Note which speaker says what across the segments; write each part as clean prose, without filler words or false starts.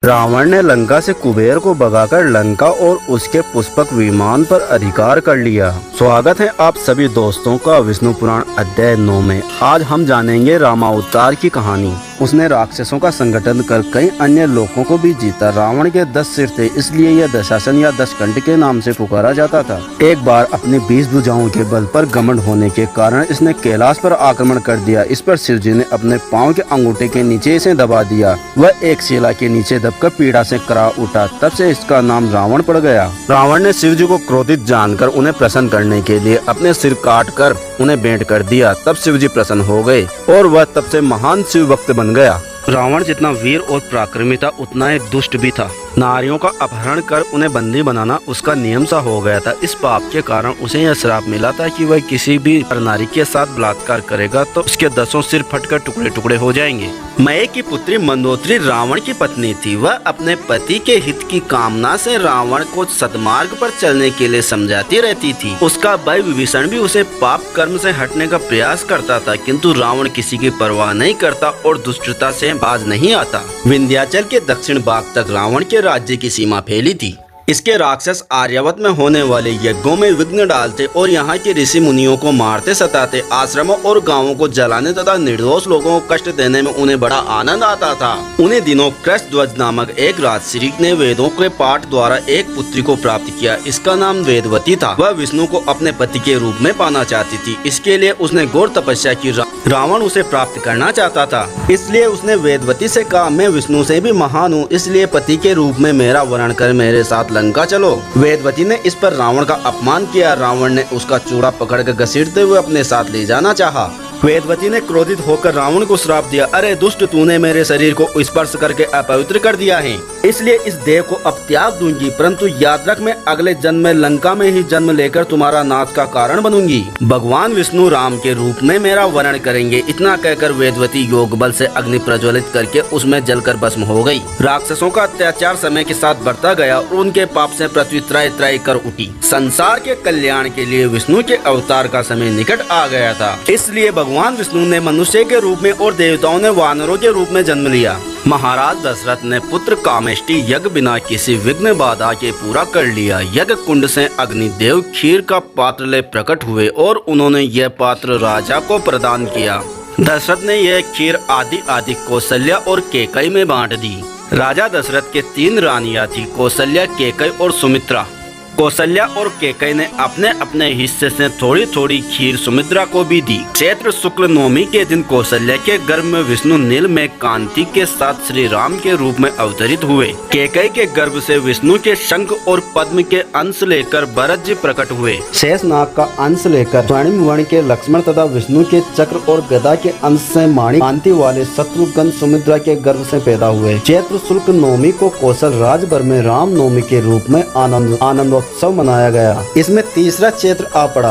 Speaker 1: रावण ने लंका से कुबेर को भगाकर लंका और उसके पुष्पक विमान पर अधिकार कर लिया। स्वागत है आप सभी दोस्तों का विष्णु पुराण अध्याय 9 में। आज हम जानेंगे रामावतार की कहानी। उसने राक्षसों का संगठन कर कई अन्य लोगों को भी जीता। रावण के 10 सिर थे, इसलिए यह दशासन या 10 कंठ के नाम से पुकारा जाता था। एक बार अपनी 20 भुजाओं के बल पर घमंड होने के कारण इसने कैलाश पर आक्रमण कर दिया। इस पर शिव जी ने अपने पाँव के अंगूठे के नीचे इसे दबा दिया। वह एक शिला के नीचे दबकर पीड़ा से करा उठा। तब से इसका नाम रावण पड़ गया। रावण ने शिव जी को क्रोधित जानकर उन्हें प्रसन्न करने के लिए अपने सिर काट कर उन्हें भेंट कर दिया। तब शिव जी प्रसन्न हो गए और वह तब से महान शिव भक्त बन गया। रावण जितना वीर और पराक्रमी था उतना ही दुष्ट भी था। नारियों का अपहरण कर उन्हें बंदी बनाना उसका नियम सा हो गया था। इस पाप के कारण उसे यह श्राप मिला था कि वह किसी भी नारी के साथ बलात्कार करेगा तो उसके 10 सिर फटकर टुकड़े टुकड़े हो जाएंगे। मय की पुत्री मंदोदरी रावण की पत्नी थी। वह अपने पति के हित की कामना से रावण को सद्मार्ग पर चलने के लिए समझाती रहती थी। उसका भाई विभीषण भी उसे पाप कर्म से हटने का प्रयास करता था, किंतु रावण किसी की परवाह नहीं करता और दुष्टता से बाज नहीं आता। विंध्याचल के दक्षिण भाग तक रावण के राज्य की सीमा फैली थी। इसके राक्षस आर्यावत में होने वाले यज्ञों में विघ्न डालते और यहाँ के ऋषि मुनियों को मारते सताते। आश्रमों और गांवों को जलाने तथा निर्दोष लोगों को कष्ट देने में उन्हें बड़ा आनंद आता था। उन्हीं दिनों कृष्णध्वज नामक एक राजश्री ने वेदों के पाठ द्वारा एक पुत्री को प्राप्त किया। इसका नाम वेदवती था। वह विष्णु को अपने पति के रूप में पाना चाहती थी। इसके लिए उसने घोर तपस्या की। रावण उसे प्राप्त करना चाहता था, इसलिए उसने वेदवती से कहा, मैं विष्णु से भी महान हूँ, इसलिए पति के रूप में मेरा वर्ण कर मेरे साथ लंका चलो। वेदवती ने इस पर रावण का अपमान किया। रावण ने उसका चूड़ा पकड़कर घसीटते हुए अपने साथ ले जाना चाहा। वेदवती ने क्रोधित होकर रावण को श्राप दिया, अरे दुष्ट, तूने मेरे शरीर को स्पर्श करके अपवित्र कर दिया है, इसलिए इस देह को अब त्याग दूंगी, परंतु याद रख मैं अगले जन्म में लंका में ही जन्म लेकर तुम्हारा नाश का कारण बनूंगी। भगवान विष्णु राम के रूप में मेरा वर्ण करेंगे। इतना कहकर वेदवती योग बल से अग्नि प्रज्वलित करके उसमें जलकर भस्म हो गई। राक्षसों का अत्याचार समय के साथ बढ़ता गया और उनके पाप से पृथ्वी त्राहि त्राहि कर उठी। संसार के कल्याण के लिए विष्णु के अवतार का समय निकट आ गया था, इसलिए भगवान विष्णु ने मनुष्य के रूप में और देवताओं ने वानरों के रूप में जन्म लिया। महाराज दशरथ ने पुत्र कामेष्टि यज्ञ बिना किसी विघ्न बाधा के पूरा कर लिया। यज्ञ कुंड से अग्निदेव खीर का पात्र ले प्रकट हुए और उन्होंने यह पात्र राजा को प्रदान किया। दशरथ ने यह खीर आदि कौशल्या और केकई में बांट दी। राजा दशरथ के 3 रानियां थी, कौशल्या, केकई और सुमित्रा। कौशल्या और केकई ने अपने अपने हिस्से से थोड़ी थोड़ी खीर सुमित्रा को भी दी। चैत्र शुक्ल नवमी के दिन कौशल्या के गर्भ में विष्णु नील में कांति के साथ श्री राम के रूप में अवतरित हुए। केकई के गर्भ से विष्णु के शंख और पद्म के अंश लेकर भरत जी प्रकट हुए। शेषनाग का अंश लेकर स्वर्णिम वर्ण के लक्ष्मण तथा विष्णु के चक्र और गदा के अंश से माणिक कांति वाले शत्रुघ्न सुमित्रा के गर्भ से पैदा हुए। चैत्र शुक्ल नवमी को कौशल राज भर में राम नवमी के रूप में आनंद उत्सव मनाया गया। इसमें तीसरा चैत्र आ पड़ा।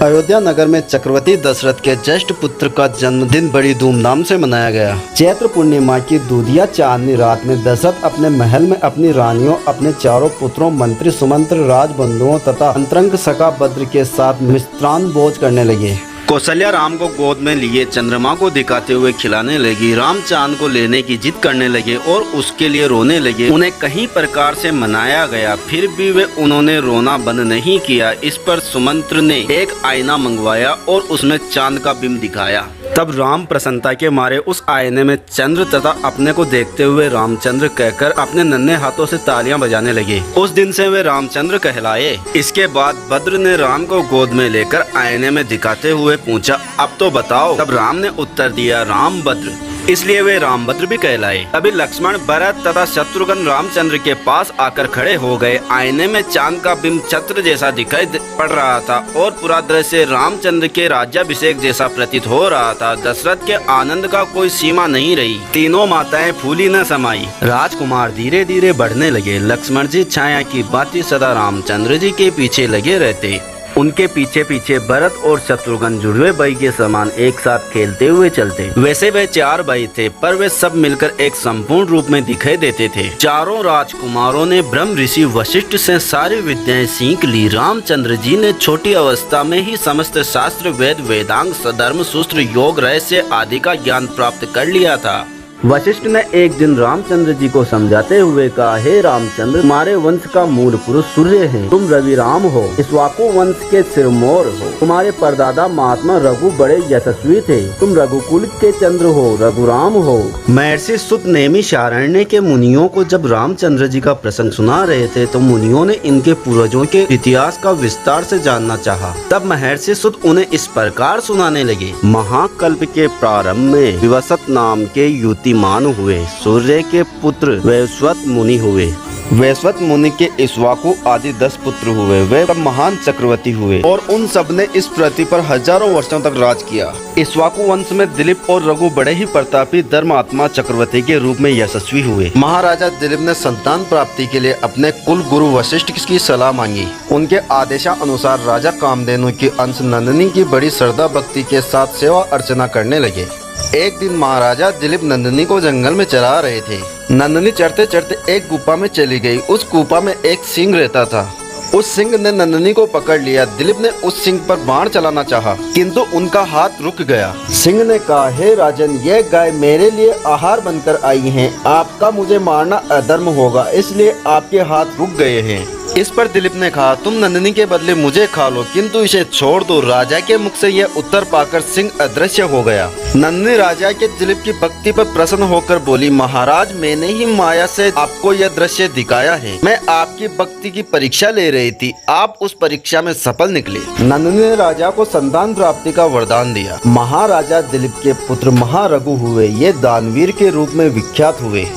Speaker 1: अयोध्या नगर में चक्रवर्ती दशरथ के ज्येष्ठ पुत्र का जन्मदिन बड़ी धूमधाम से मनाया गया। चैत्र पूर्णिमा की दूधिया चांदनी रात में दशरथ अपने महल में अपनी रानियों, अपने चारों पुत्रों, मंत्री, सुमंत्र, राजबंधुओं तथा अंतरंग सखा भद्र के साथ मिष्टान भोज करने लगे। कौशल्या राम को गोद में लिए चंद्रमा को दिखाते हुए खिलाने लगी। राम चांद को लेने की जिद करने लगे और उसके लिए रोने लगे। उन्हें कई प्रकार से मनाया गया, फिर भी वे उन्होंने रोना बंद नहीं किया। इस पर सुमंत्र ने एक आईना मंगवाया और उसमें चांद का बिंब दिखाया। तब राम प्रसन्नता के मारे उस आईने में चंद्र तथा अपने को देखते हुए रामचंद्र कहकर अपने नन्हे हाथों से तालियां बजाने लगे। उस दिन से वे रामचंद्र कहलाए। इसके बाद भद्र ने राम को गोद में लेकर आईने में दिखाते हुए पूछा, अब तो बताओ। तब राम ने उत्तर दिया, राम भद्र, इसलिए वे रामभद्र भी कहलाए। तभी लक्ष्मण, भरत तथा शत्रुघ्न रामचंद्र के पास आकर खड़े हो गए। आईने में चांद का बिंब छत्र जैसा दिखाई पड़ रहा था और पूरा दृश्य रामचंद्र के राज्याभिषेक जैसा प्रतीत हो रहा था। दशरथ के आनंद का कोई सीमा नहीं रही। तीनों माताएं फूली न समाई। राजकुमार धीरे धीरे बढ़ने लगे। लक्ष्मण जी छाया की भांति सदा रामचंद्र जी के पीछे लगे रहते। उनके पीछे पीछे भरत और शत्रुघ्न जुड़वे भाई के समान एक साथ खेलते हुए चलते। वैसे वे 4 भाई थे, पर वे सब मिलकर एक संपूर्ण रूप में दिखाई देते थे। चारों राजकुमारों ने ब्रह्म ऋषि वशिष्ठ से सारी विद्याएं सीख ली। रामचंद्र जी ने छोटी अवस्था में ही समस्त शास्त्र, वेद, वेदांग, धर्म, सूत्र, योग, रहस्य आदि का ज्ञान प्राप्त कर लिया था। वशिष्ठ ने एक दिन रामचंद्र जी को समझाते हुए कहा, हे रामचंद्र, तुम्हारे वंश का मूल पुरुष सूर्य है, तुम रवि राम हो, इक्ष्वाकु वंश के सिरमौर हो। तुम्हारे परदादा महात्मा रघु बड़े यशस्वी थे, तुम रघुकुल के चंद्र हो, रघुराम हो। महर्षि सुत नैमिषारण्य के मुनियों को जब रामचंद्र जी का प्रसंग सुना रहे थे तो मुनियों ने इनके पूर्वजों के इतिहास का विस्तार से जानना चाहा। तब महर्षि सुत उन्हें इस प्रकार सुनाने लगे। महाकल्प के प्रारंभ में विवस्वत नाम के युतिमान हुए। सूर्य के पुत्र वैवस्वत मुनि हुए। वैवस्वत मुनि के इक्ष्वाकु आदि 10 पुत्र हुए। वे सब महान चक्रवर्ती हुए और उन सब ने इस पृथ्वी पर हजारों वर्षों तक राज किया। इक्ष्वाकु वंश में दिलीप और रघु बड़े ही प्रतापी धर्मात्मा चक्रवर्ती के रूप में यशस्वी हुए। महाराजा दिलीप ने संतान प्राप्ति के लिए अपने कुल गुरु वशिष्ठ की सलाह मांगी। उनके आदेशानुसार राजा कामधेनु की अंश नंदिनी की बड़ी श्रद्धा भक्ति के साथ सेवा अर्चना करने लगे। एक दिन महाराजा दिलीप नंदिनी को जंगल में चरा रहे थे। नंदिनी चढ़ते चढ़ते एक गुफा में चली गई। उस गुफा में एक सिंह रहता था। उस सिंह ने नंदिनी को पकड़ लिया। दिलीप ने उस सिंह पर बाण चलाना चाहा, किंतु उनका हाथ रुक गया। सिंह ने कहा, हे राजन, यह गाय मेरे लिए आहार बनकर आई है। आपका मुझे मारना अधर्म होगा, इसलिए आपके हाथ रुक गए हैं। इस पर दिलीप ने कहा, तुम नंदिनी के बदले मुझे खा लो, किंतु इसे छोड़ दो। राजा के मुख से यह उत्तर पाकर सिंह अदृश्य हो गया। नंदिनी राजा के दिलीप की भक्ति पर प्रसन्न होकर बोली, महाराज, मैंने ही माया से आपको यह दृश्य दिखाया है। मैं आपकी भक्ति की परीक्षा ले रही थी, आप उस परीक्षा में सफल निकले। नंदिनी ने राजा को संतान प्राप्ति का वरदान दिया। महाराजा दिलीप के पुत्र महारघु हुए। ये दानवीर के रूप में विख्यात हुए।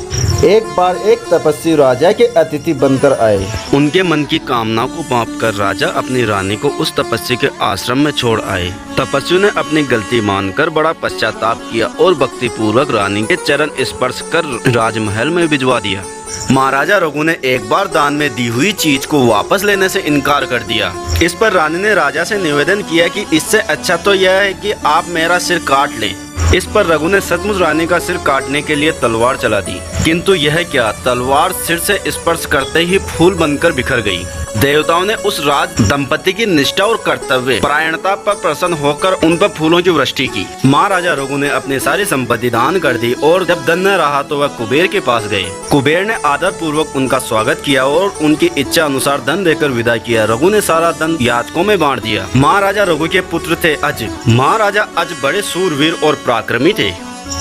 Speaker 1: एक बार एक तपस्वी राजा के अतिथि बनकर आए। उनके मन की कामना को पाप कर राजा अपनी रानी को उस तपस्वी के आश्रम में छोड़ आए। तपस्वी ने अपनी गलती मानकर बड़ा पश्चाताप किया और भक्ति पूर्वक रानी के चरण स्पर्श कर राजमहल में भिजवा दिया। महाराजा रघु ने एक बार दान में दी हुई चीज को वापस लेने से इनकार कर दिया। इस पर रानी ने राजा से निवेदन किया कि इससे अच्छा तो यह है कि आप मेरा सिर काट लें। इस पर रघु ने सचमुच रानी का सिर काटने के लिए तलवार चला दी, किंतु यह क्या, तलवार सिर से स्पर्श करते ही फूल बनकर बिखर गई। देवताओं ने उस राज दंपति की निष्ठा और कर्तव्य परायणता पर प्रसन्न होकर उन पर फूलों की वृष्टि की। महाराजा रघु ने अपनी सारी संपत्ति दान कर दी और जब धन न रहा तो वह कुबेर के पास गए। कुबेर ने आदर पूर्वक उनका स्वागत किया और उनकी इच्छा अनुसार धन देकर विदा किया। रघु ने सारा धन याचकों में बांट दिया। महाराजा रघु के पुत्र थे अज। महाराजा अज बड़े सूरवीर और पराक्रमी थे।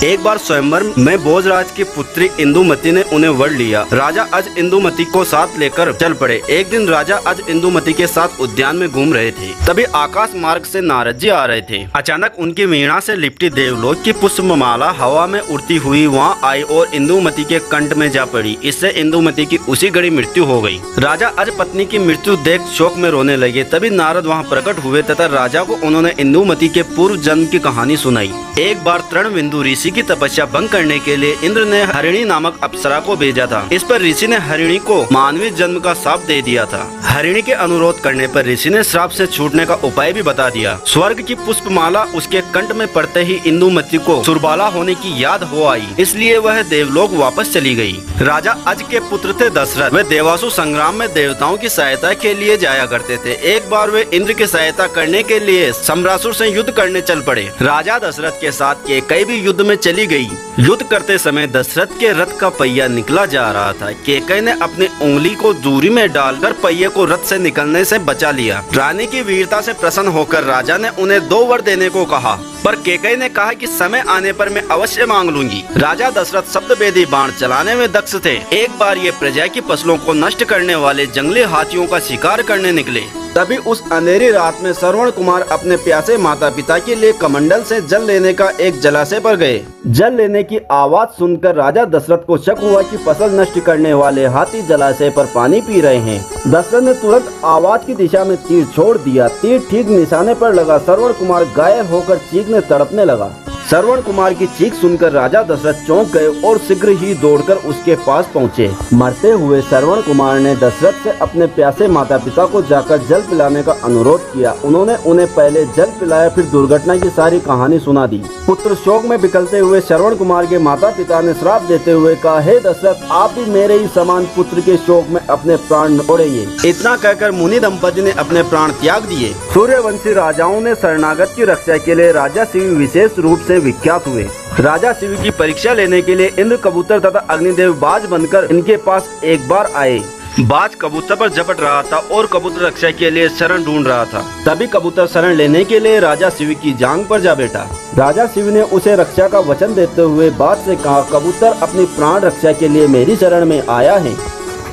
Speaker 1: एक बार स्वयंवर में भोजराज की पुत्री इंदुमती ने उन्हें वर लिया। राजा अज इंदुमती को साथ लेकर चल पड़े। एक दिन राजा अज इंदुमती के साथ उद्यान में घूम रहे थे। तभी आकाश मार्ग से नारद जी आ रहे थे। अचानक उनकी वीणा से लिपटी देवलोक की पुष्पमाला हवा में उड़ती हुई वहां आई और इंदुमती के कंठ में जा पड़ी। इससे इंदुमती की उसी घड़ी मृत्यु हो गई। राजा अज पत्नी की मृत्यु देख शोक में रोने लगे। तभी नारद वहाँ प्रकट हुए तथा राजा को उन्होंने इंदुमती के पूर्व जन्म की कहानी सुनाई। एक बार तृणबिंदु ऋषि की तपस्या भंग करने के लिए इंद्र ने हरिणी नामक अप्सरा को भेजा था। इस पर ऋषि ने हरिणी को मानवीय जन्म का श्राप दे दिया था। हरिणी के अनुरोध करने पर ऋषि ने श्राप से छूटने का उपाय भी बता दिया। स्वर्ग की पुष्पमाला उसके कंठ में पड़ते ही इंदुमती को सुरबाला होने की याद हो आई, इसलिए वह देवलोक वापस चली गई। राजा अज के पुत्र थे दशरथ। वे देवासुर संग्राम में देवताओं की सहायता के लिए जाया करते थे। एक बार वे इंद्र की सहायता करने के लिए सम्रासुर से युद्ध करने चल पड़े। राजा दशरथ के साथ केकई भी युद्ध में चली गई। युद्ध करते समय दशरथ के रथ का पहिया निकला जा रहा था। केकई ने अपनी उंगली को दूरी में डालकर पहिए को रथ से निकलने से बचा लिया। रानी की वीरता से प्रसन्न होकर राजा ने उन्हें 2 वर देने को कहा, पर केकई ने कहा कि समय आने पर मैं अवश्य मांग लूंगी। राजा दशरथ शब्दभेदी बाण चलाने में दक्ष थे। एक बार ये प्रजा की फसलों को नष्ट करने वाले जंगली हाथियों का शिकार करने निकले। तभी उस अंधेरी रात में श्रवण कुमार अपने प्यासे माता पिता के लिए कमंडल से जल लेने का एक जलाशय पर गए। जल लेने की आवाज सुनकर राजा दशरथ को शक हुआ कि फसल नष्ट करने वाले हाथी जलाशय पर पानी पी रहे हैं। दशरथ ने तुरंत आवाज की दिशा में तीर छोड़ दिया। तीर ठीक निशाने पर लगा। श्रवण कुमार घायल होकर चीखने तड़पने लगा। श्रवण कुमार की चीख सुनकर राजा दशरथ चौंक गए और शीघ्र ही दौड़कर उसके पास पहुंचे। मरते हुए श्रवण कुमार ने दशरथ से अपने प्यासे माता पिता को जाकर जल पिलाने का अनुरोध किया। उन्होंने उन्हें पहले जल पिलाया, फिर दुर्घटना की सारी कहानी सुना दी। पुत्र शोक में बिकलते हुए श्रवण कुमार के माता पिता ने श्राप देते हुए कहा, हे दशरथ, आप भी मेरे ही समान पुत्र के शोक में अपने प्राण छोड़िए। इतना कहकर मुनि दंपति ने अपने प्राण त्याग दिए। सूर्यवंशी राजाओं ने शरणागत की रक्षा के लिए राजा शिव विशेष रूप से में विख्यात हुए। राजा शिव की परीक्षा लेने के लिए इंद्र कबूतर तथा अग्निदेव बाज बनकर इनके पास एक बार आए। बाज कबूतर पर झपट रहा था और कबूतर रक्षा के लिए शरण ढूंढ रहा था। तभी कबूतर शरण लेने के लिए राजा शिव की जांग पर जा बैठा। राजा शिव ने उसे रक्षा का वचन देते हुए बाज से कहा, कबूतर अपनी प्राण रक्षा के लिए मेरी शरण में आया है,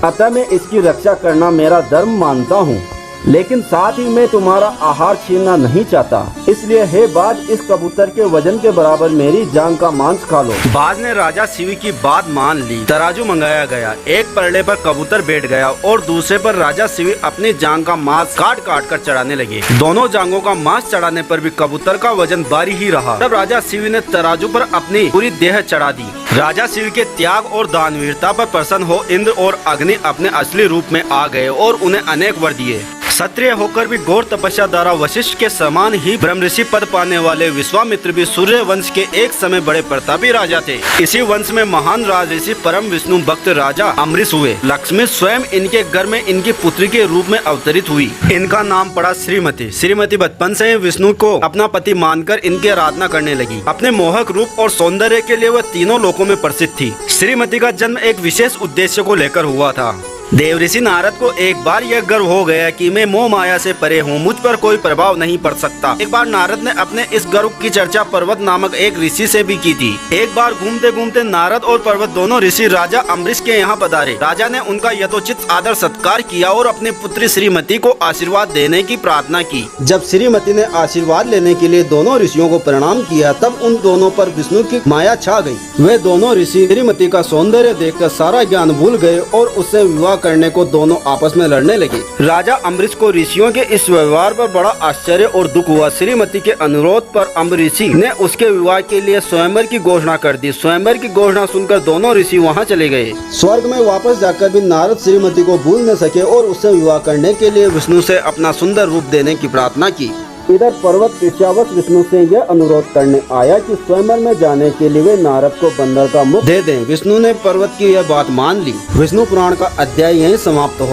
Speaker 1: अतः मैं इसकी रक्षा करना मेरा धर्म मानता हूँ, लेकिन साथ ही मैं तुम्हारा आहार छीनना नहीं चाहता। इसलिए हे बाज, इस कबूतर के वजन के बराबर मेरी जांग का मांस खा लो। बाज ने राजा शिव की बात मान ली। तराजू मंगाया गया। एक परले पर कबूतर बैठ गया और दूसरे पर राजा शिव अपनी जांग का मांस काट काट कर चढ़ाने लगे। दोनों जांगों का मांस चढ़ाने पर भी कबूतर का वजन भारी ही रहा। तब राजा शिव ने तराजू पर अपनी पूरी देह चढ़ा दी। राजा शिव के त्याग और दानवीरता पर प्रसन्न हो इंद्र और अग्नि अपने असली रूप में आ गए और उन्हें अनेक वर दिए। क्षत्रिय होकर भी घोर तपस्या द्वारा वशिष्ठ के समान ही ब्रह्म ऋषि पद पाने वाले विश्वामित्र भी सूर्य वंश के एक समय बड़े प्रतापी राजा थे। इसी वंश में महान राजऋषि परम विष्णु भक्त राजा अम्बरीश हुए। लक्ष्मी स्वयं इनके घर में इनकी पुत्री के रूप में अवतरित हुई। इनका नाम पड़ा श्रीमती। श्रीमती बचपन से विष्णु को अपना पति मानकर इनकी आराधना करने लगी। अपने मोहक रूप और सौंदर्य के लिए वह तीनों लोकों में प्रसिद्ध थी। श्रीमती का जन्म एक विशेष उद्देश्य को लेकर हुआ था। देवऋषि नारद को एक बार यह गर्व हो गया कि मैं मोह माया से परे हूँ, मुझ पर कोई प्रभाव नहीं पड़ सकता। एक बार नारद ने अपने इस गर्व की चर्चा पर्वत नामक एक ऋषि से भी की थी। एक बार घूमते घूमते नारद और पर्वत दोनों ऋषि राजा अम्बरीश के यहाँ पधारे। राजा ने उनका यथोचित आदर सत्कार किया और अपनी पुत्री श्रीमती को आशीर्वाद देने की प्रार्थना की। जब श्रीमती ने आशीर्वाद लेने के लिए दोनों ऋषियों को प्रणाम किया, तब उन दोनों पर विष्णु की माया छा गई। वे दोनों ऋषि श्रीमती का सौंदर्य देखकर सारा ज्ञान भूल गए और उससे विवाह करने को दोनों आपस में लड़ने लगे। राजा अम्बरीश को ऋषियों के इस व्यवहार पर बड़ा आश्चर्य और दुख हुआ। श्रीमती के अनुरोध पर अम्बरीशी ने उसके विवाह के लिए स्वयंवर की घोषणा कर दी। स्वयंवर की घोषणा सुनकर दोनों ऋषि वहां चले गए। स्वर्ग में वापस जाकर भी नारद श्रीमती को भूल न सके और उससे विवाह करने के लिए विष्णु से अपना सुंदर रूप देने की प्रार्थना की। इधर पर्वत ईर्ष्यावश विष्णु से यह अनुरोध करने आया कि स्वयंवर में जाने के लिए वे नारद को बंदर का मुख दे दें। विष्णु ने पर्वत की यह बात मान ली। विष्णु पुराण का अध्याय यहीं समाप्त हो